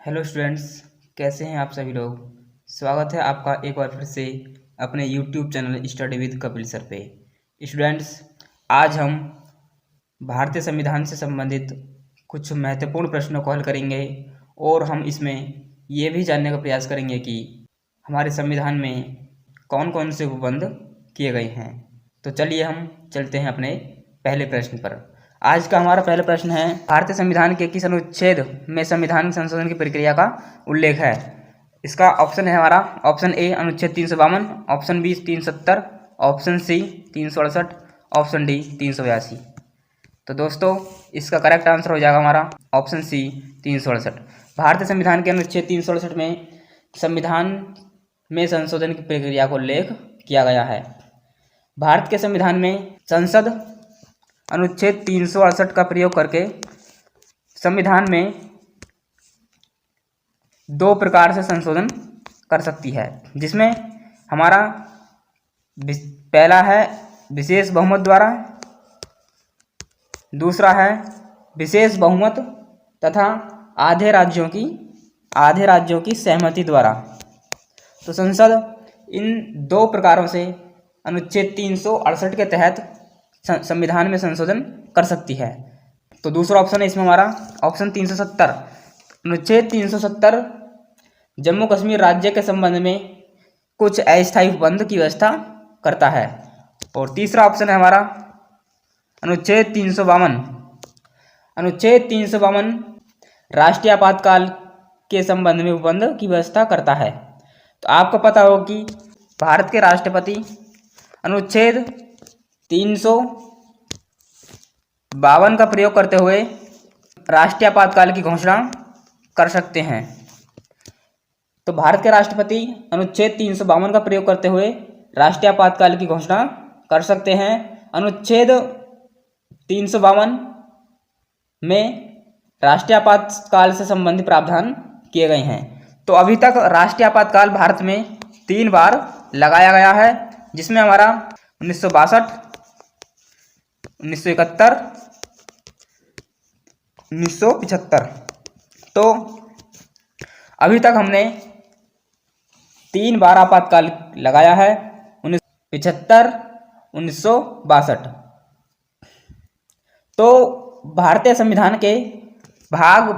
Hello students, कैसे हैं आप सभी लोग। स्वागत है आपका एक बार फिर से अपने YouTube channel study with Kapil sir पे। स्टूडेंट्स, आज हम भारतीय संविधान से संबंधित कुछ महत्वपूर्ण प्रश्नों को हल करेंगे और हम इसमें ये भी जानने का प्रयास करेंगे कि हमारे संविधान में कौन कौन से उपबंध किए गए हैं। तो चलिए हम चलते हैं अपने पहले प्रश्न पर। आज का हमारा पहला प्रश्न है, भारतीय संविधान के किस अनुच्छेद में संविधान संशोधन की प्रक्रिया का उल्लेख है। इसका ऑप्शन है हमारा ऑप्शन ए अनुच्छेद 352, option B 370, option C 368, option D 382। तो दोस्तों इसका करेक्ट आंसर हो जाएगा हमारा ऑप्शन सी 368। भारतीय संविधान के अनुच्छेद 368 में संविधान में संशोधन की प्रक्रिया को उल्लेख किया गया है। भारत के संविधान में संसद अनुच्छेद 368 का प्रयोग करके संविधान में दो प्रकार से संशोधन कर सकती है, जिसमें हमारा पहला है विशेष बहुमत द्वारा, दूसरा है विशेष बहुमत तथा आधे राज्यों की सहमति द्वारा। तो संसद इन दो प्रकारों से अनुच्छेद 368 के तहत संविधान में संशोधन कर सकती है। तो दूसरा ऑप्शन है इसमें हमारा ऑप्शन 370। अनुच्छेद 370 जम्मू कश्मीर राज्य के संबंध में कुछ अस्थायी उपबंध की व्यवस्था करता है। और तीसरा ऑप्शन है हमारा अनुच्छेद 352। अनुच्छेद 352 राष्ट्रीय आपातकाल के संबंध में उपबंध की व्यवस्था करता है। तो आपको पता होगा कि भारत के राष्ट्रपति अनुच्छेद 352 का प्रयोग करते हुए राष्ट्रीय आपातकाल की घोषणा कर सकते हैं। तो भारत के राष्ट्रपति अनुच्छेद 352 का प्रयोग करते हुए राष्ट्रीय आपातकाल की घोषणा कर सकते हैं। अनुच्छेद 352 में राष्ट्रीय आपातकाल से संबंधित प्रावधान किए गए हैं। तो अभी तक राष्ट्रीय आपातकाल भारत में 3 बार लगाया गया है, जिसमें हमारा 1962, 1971, 1975। तो अभी तक हमने 3 बार आपातकाल लगाया है, 1975, 1962। तो भारतीय संविधान के भाग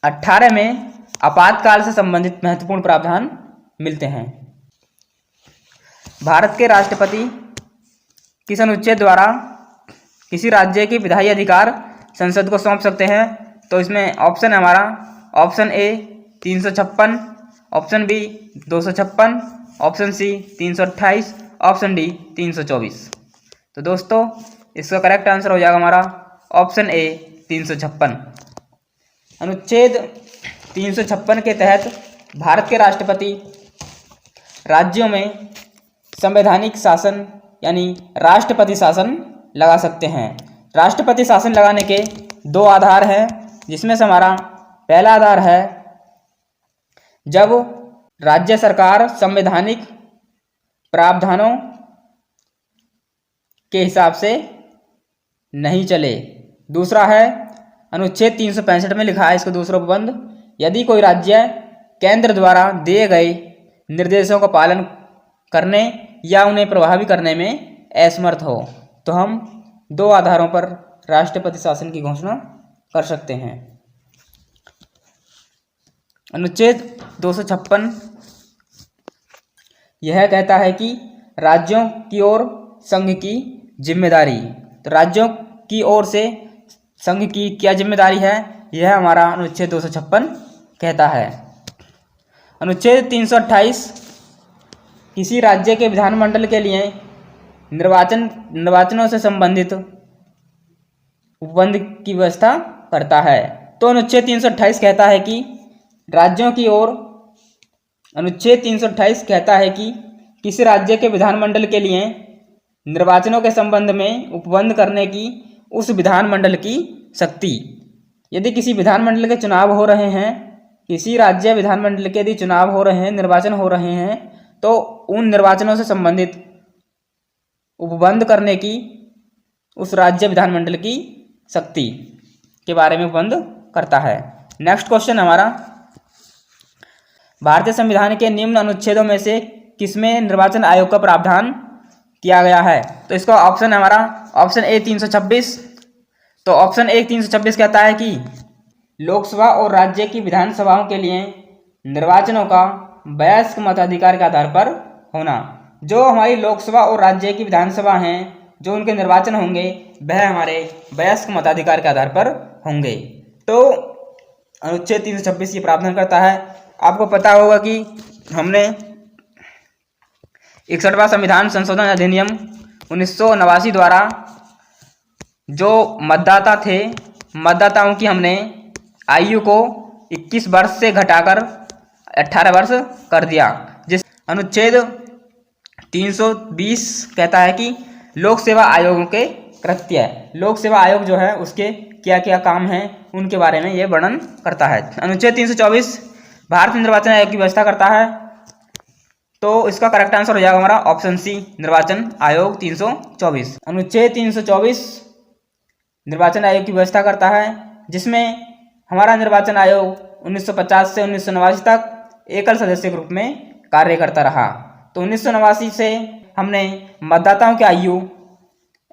18 में आपातकाल से संबंधित महत्वपूर्ण प्रावधान मिलते हैं। भारत के राष्ट्रपति किस अनुच्छेद द्वारा किसी राज्य के विधायी अधिकार संसद को सौंप सकते हैं। तो इसमें ऑप्शन है हमारा option A 356, option B 256, option C 328, option D 324। तो दोस्तों इसका करेक्ट आंसर हो जाएगा हमारा ऑप्शन ए 356। अनुच्छेद 356 के तहत भारत के राष्ट्रपति राज्यों में संवैधानिक शासन यानी राष्ट्रपति शासन लगा सकते हैं। राष्ट्रपति शासन लगाने के 2 आधार हैं, जिसमें से हमारा पहला आधार है जब राज्य सरकार संवैधानिक प्रावधानों के हिसाब से नहीं चले। दूसरा है अनुच्छेद 365 में लिखा है इसका दूसरा उपबंध, यदि कोई राज्य केंद्र द्वारा दिए गए निर्देशों का पालन करने या उन्हें प्रभावी करने में असमर्थ हो, तो हम 2 आधारों पर राष्ट्रपति शासन की घोषणा कर सकते हैं। अनुच्छेद 256 यह कहता है कि राज्यों की ओर संघ की जिम्मेदारी। तो राज्यों की ओर से संघ की क्या जिम्मेदारी है, यह हमारा अनुच्छेद 256 कहता है। अनुच्छेद 328 किसी राज्य के विधानमंडल के लिए निर्वाचनों से संबंधित उपबंध की व्यवस्था करता है। तो अनुच्छेद 328 कहता है कि राज्यों की ओर अनुच्छेद 328 कहता है कि किसी राज्य के विधानमंडल के लिए निर्वाचनों के संबंध में उपबंध करने की उस विधानमंडल की शक्ति। यदि किसी विधानमंडल के चुनाव हो रहे हैं, किसी राज्य विधानमंडल के यदि चुनाव हो रहे हैं, निर्वाचन हो रहे हैं, तो उन निर्वाचनों से संबंधित उपबंध करने की उस राज्य विधानमंडल की शक्ति के बारे में उपबंध करता है। नेक्स्ट क्वेश्चन हमारा भारतीय संविधान के निम्न अनुच्छेदों में से किसमें निर्वाचन आयोग का प्रावधान किया गया है? तो इसका ऑप्शन है हमारा ऑप्शन ए 326। तो ऑप्शन ए 326 कहता है कि लोकसभा और राज्य की विधानसभाओं के लिए निर्वाचनों का वयस्क मताधिकार के आधार पर होना। जो हमारी लोकसभा और राज्य की विधानसभा हैं, जो उनके निर्वाचन होंगे वह हमारे वयस्क मताधिकार के आधार पर होंगे। तो अनुच्छेद 326 ये प्रावधान करता है। आपको पता होगा कि हमने 61वां संविधान संशोधन अधिनियम 1989 द्वारा जो मतदाता थे, मतदाताओं की हमने आयु को 21 वर्ष से घटाकर 18 वर्ष कर दिया। जिस अनुच्छेद 320 कहता है कि लोक सेवा आयोगों के कृत्य, लोक सेवा आयोग जो है उसके क्या क्या काम हैं उनके बारे में ये वर्णन करता है। अनुच्छेद 324 भारतीय निर्वाचन आयोग की व्यवस्था करता है। तो इसका करेक्ट आंसर हो जाएगा हमारा ऑप्शन सी, निर्वाचन आयोग 324। अनुच्छेद 324 निर्वाचन आयोग की व्यवस्था करता है, जिसमें हमारा निर्वाचन आयोग 1950 से 1989 तक एकल सदस्य के रूप में कार्य करता रहा। तो 1989 से हमने मतदाताओं की आयु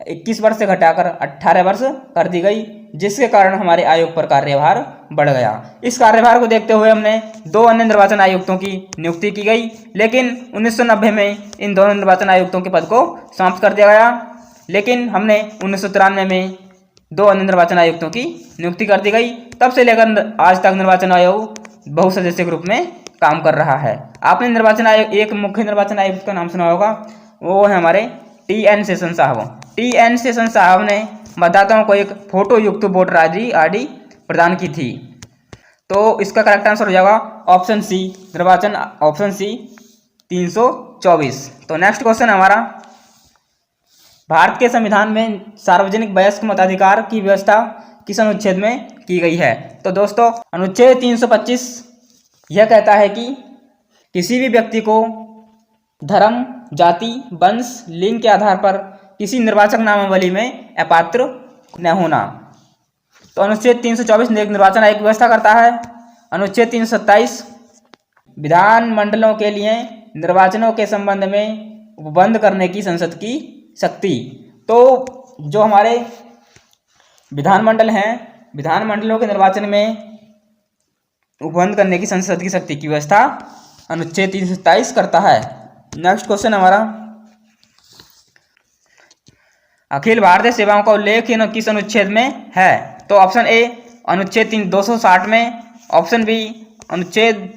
21 वर्ष से घटाकर 18 वर्ष कर दी गई, जिसके कारण हमारे आयोग पर कार्यभार बढ़ गया। इस कार्यभार को देखते हुए हमने 2 अन्य निर्वाचन आयुक्तों की नियुक्ति की गई, लेकिन 1990 में इन दोनों निर्वाचन आयुक्तों के पद को समाप्त कर दिया गया। लेकिन हमने 1993 में 2 अन्य निर्वाचन आयुक्तों की नियुक्ति कर दी गई। तब से लेकर आज तक निर्वाचन आयोग बहुसदस्यीय के रूप में काम कर रहा है। आपने निर्वाचन आयोग एक मुख्य निर्वाचन आयुक्त का नाम सुना होगा, वो है हमारे TN सेशन साहब। TN सेशन साहब ने मतदाताओं को एक फोटो युक्त वोटर ID प्रदान की थी। तो इसका करेक्ट आंसर हो जाएगा ऑप्शन सी, निर्वाचन ऑप्शन सी 324। तो नेक्स्ट क्वेश्चन हमारा, भारत के संविधान में सार्वजनिक वयस्क मताधिकार की व्यवस्था किस अनुच्छेद में की गई है? तो दोस्तों अनुच्छेद 325 यह कहता है कि किसी भी व्यक्ति को धर्म, जाति, वंश, लिंग के आधार पर किसी निर्वाचक नामावली में अपात्र न होना। तो अनुच्छेद 324 निर्वाचन आयोग की व्यवस्था करता है। अनुच्छेद 327 विधानमंडलों के लिए निर्वाचनों के संबंध में उपबंध करने की संसद की शक्ति। तो जो हमारे विधानमंडल हैं, विधानमंडलों के निर्वाचन में उपबंध करने की संसद की शक्ति की व्यवस्था अनुच्छेद 327 करता है। नेक्स्ट क्वेश्चन हमारा, अखिल भारतीय सेवाओं का उल्लेख किस अनुच्छेद में है? तो ऑप्शन ए अनुच्छेद 260 में, ऑप्शन बी अनुच्छेद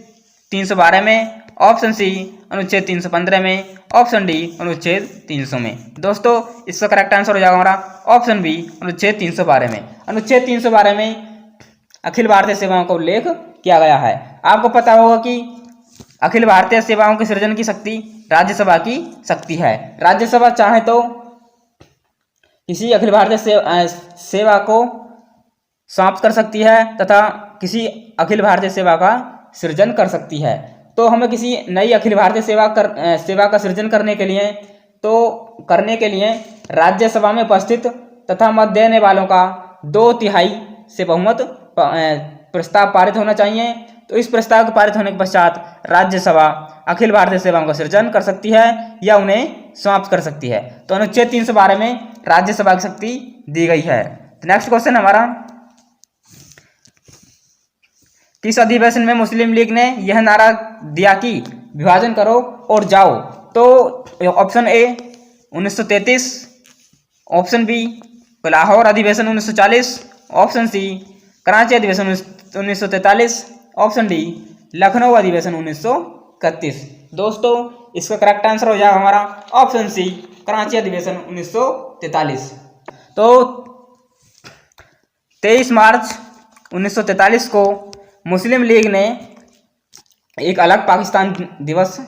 312 में, ऑप्शन सी अनुच्छेद 315 में, ऑप्शन डी अनुच्छेद 300 में। दोस्तों इसका करेक्ट आंसर हो जाएगा हमारा ऑप्शन बी, अनुच्छेद 312 में। अनुच्छेद 312 में अखिल भारतीय सेवाओं का उल्लेख किया गया है। आपको पता होगा कि अखिल भारतीय सेवाओं के सृजन की शक्ति राज्यसभा की शक्ति है। राज्यसभा चाहे तो किसी अखिल भारतीय सेवा को समाप्त कर सकती है तथा किसी अखिल भारतीय सेवा का सृजन कर सकती है। तो हमें किसी नई अखिल भारतीय सेवा का सृजन करने के लिए राज्यसभा में उपस्थित तथा मत देने वालों का 2/3 से बहुमत प्रस्ताव पारित होना चाहिए। तो इस प्रस्ताव के पारित होने के पश्चात राज्यसभा अखिल भारतीय सेवाओं का सृजन कर सकती है या उन्हें समाप्त कर सकती है। तो अनुच्छेद 312 में राज्यसभा की शक्ति दी गई है। नेक्स्ट क्वेश्चन हमारा, किस अधिवेशन में मुस्लिम लीग ने यह नारा दिया कि विभाजन करो और जाओ? तो option A 1933, option B Lahore अधिवेशन 1940, ऑप्शन सी कराची अधिवेशन 1943, ऑप्शन डी लखनऊ अधिवेशन 1931। दोस्तों इसका करेक्ट आंसर हो जाएगा हमारा ऑप्शन सी, कराची अधिवेशन 1943। तो 23 मार्च 1943 को मुस्लिम लीग ने एक अलग पाकिस्तान दिवस,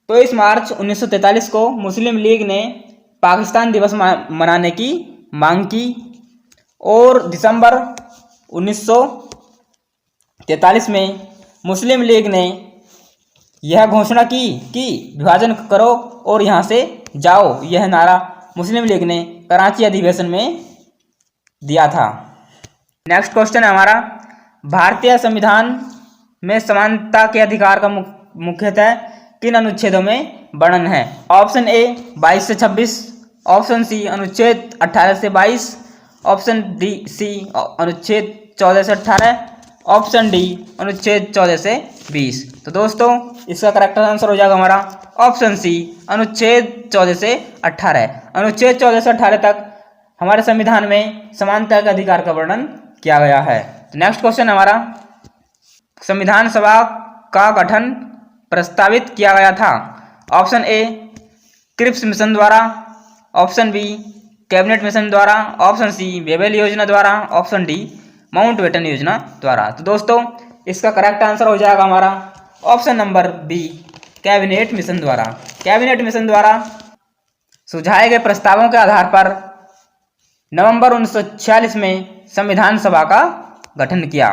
23 मार्च 1943 को मुस्लिम लीग ने पाकिस्तान दिवस मनाने की मांग की और दिसंबर 1943 में मुस्लिम लीग ने यह घोषणा की कि विभाजन करो और यहाँ से जाओ। यह नारा मुस्लिम लीग ने कराची अधिवेशन में दिया था। नेक्स्ट क्वेश्चन है हमारा, भारतीय संविधान में समानता के अधिकार का मुख्यतः किन अनुच्छेदों में वर्णन है? ऑप्शन ए 22 से 26, ऑप्शन सी अनुच्छेद 18 से 22, ऑप्शन सी अनुच्छेद 14 से 18, ऑप्शन डी अनुच्छेद 14 से 20। तो दोस्तों इसका करेक्ट आंसर हो जाएगा हमारा ऑप्शन सी अनुच्छेद 14 से 18। अनुच्छेद 14 से 18 तक हमारे संविधान में समानता के अधिकार का वर्णन किया गया है। तो नेक्स्ट क्वेश्चन हमारा, संविधान सभा का गठन प्रस्तावित किया गया था? ऑप्शन ए क्रिप्स मिशन द्वारा, ऑप्शन बी कैबिनेट मिशन द्वारा, ऑप्शन सी वेबल योजना द्वारा, ऑप्शन डी माउंटबेटन योजना द्वारा। तो दोस्तों इसका करेक्ट आंसर हो जाएगा हमारा option number B cabinet mission द्वारा। कैबिनेट मिशन द्वारा सुझाए गए प्रस्तावों के आधार पर नवंबर 1946 में संविधान सभा का गठन किया।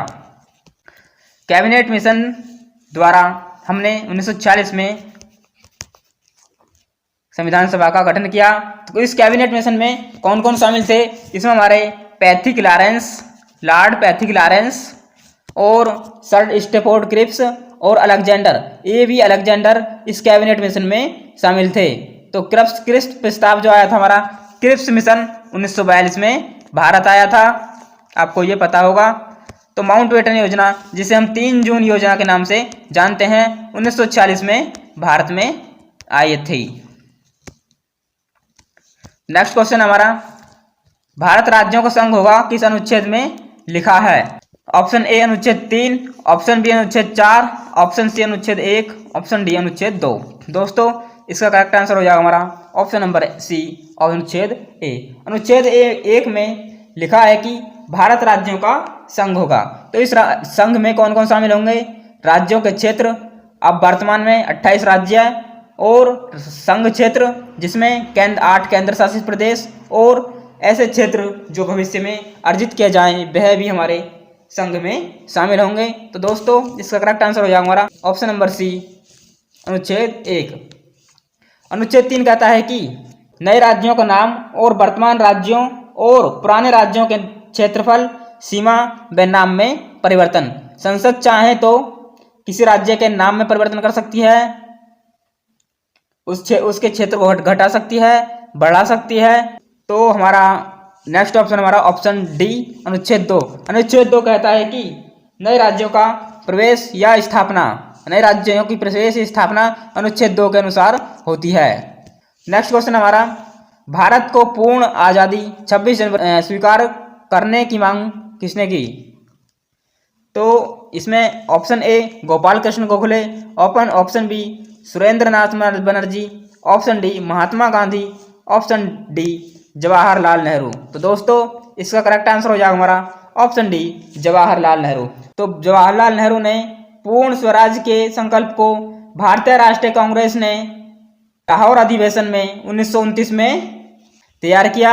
कैबिनेट मिशन द्वारा हमने 1946 में संविधान सभा का गठन किया। तो इस कैबिनेट मिशन में कौन कौन शामिल थे? इसमें हमारे लॉर्ड पैथिक लॉरेंस और सर स्टेफोर्ड क्रिप्स और अलेक्जेंडर इस कैबिनेट मिशन में शामिल थे। तो क्रिप्स प्रस्ताव जो आया था हमारा, क्रिप्स मिशन 1942 में भारत आया था, आपको ये पता होगा। तो माउंटबेटन योजना, जिसे हम 3 जून योजना के नाम से जानते हैं, 1946 में भारत में आई थी। नेक्स्ट क्वेश्चन हमारा, भारत राज्यों का संघ होगा किस अनुच्छेद में लिखा है? ऑप्शन ए अनुच्छेद 3, ऑप्शन बी अनुच्छेद 4, ऑप्शन सी अनुच्छेद 1, ऑप्शन डी अनुच्छेद 2। दोस्तों इसका करेक्ट आंसर हो जाएगा हमारा ऑप्शन नंबर सी अनुच्छेद ए। अनुच्छेद 1 में लिखा है कि भारत राज्यों का संघ होगा। तो इस संघ में कौन कौन शामिल होंगे? राज्यों के क्षेत्र, अब वर्तमान में 28 राज्य है, और संघ क्षेत्र जिसमें 8 केंद्र शासित प्रदेश और ऐसे क्षेत्र जो भविष्य में अर्जित किए जाएं वह भी हमारे संघ में शामिल होंगे। तो दोस्तों इसका करेक्ट आंसर हो जाएगा हमारा ऑप्शन नंबर सी अनुच्छेद 1। अनुच्छेद 3 कहता है कि नए राज्यों का नाम और वर्तमान राज्यों और पुराने राज्यों के क्षेत्रफल, सीमा व नाम में परिवर्तन। संसद चाहे तो किसी राज्य के नाम में परिवर्तन कर सकती है, उसके क्षेत्र को घटा सकती है, बढ़ा सकती है। तो हमारा नेक्स्ट ऑप्शन हमारा ऑप्शन डी अनुच्छेद 2। अनुच्छेद 2 कहता है कि नए राज्यों का प्रवेश या स्थापना, नए राज्यों की प्रवेश या स्थापना अनुच्छेद 2 के अनुसार होती है। नेक्स्ट क्वेश्चन हमारा, भारत को पूर्ण आज़ादी 26 जनवरी स्वीकार करने की मांग किसने की? तो इसमें option A Gopal Krishna Gokhale, option B Surendra Nath Banerjee, option D Mahatma Gandhi, option D Jawaharlal Nehru. तो दोस्तों इसका करेक्ट आंसर हो जाएगा हमारा ऑप्शन डी जवाहरलाल नेहरू। तो जवाहरलाल नेहरू ने पूर्ण स्वराज के संकल्प को भारतीय राष्ट्रीय कांग्रेस ने लाहौर अधिवेशन में 1929 में तैयार किया,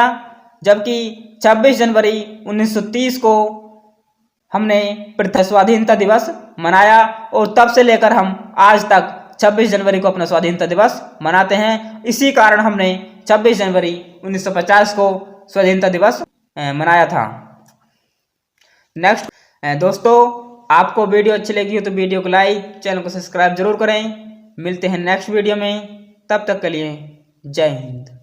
जबकि 26 जनवरी 1930 को हमने स्वाधीनता दिवस मनाया, और तब से लेकर हम आज तक 26 जनवरी को अपना स्वाधीनता दिवस मनाते हैं। इसी कारण हमने 26 जनवरी 1950 को स्वाधीनता दिवस मनाया था। नेक्स्ट दोस्तों, आपको वीडियो अच्छी लगी हो तो वीडियो को लाइक, चैनल को सब्सक्राइब जरूर करें। मिलते हैं नेक्स्ट वीडियो में, तब तक के लिए जय हिंद।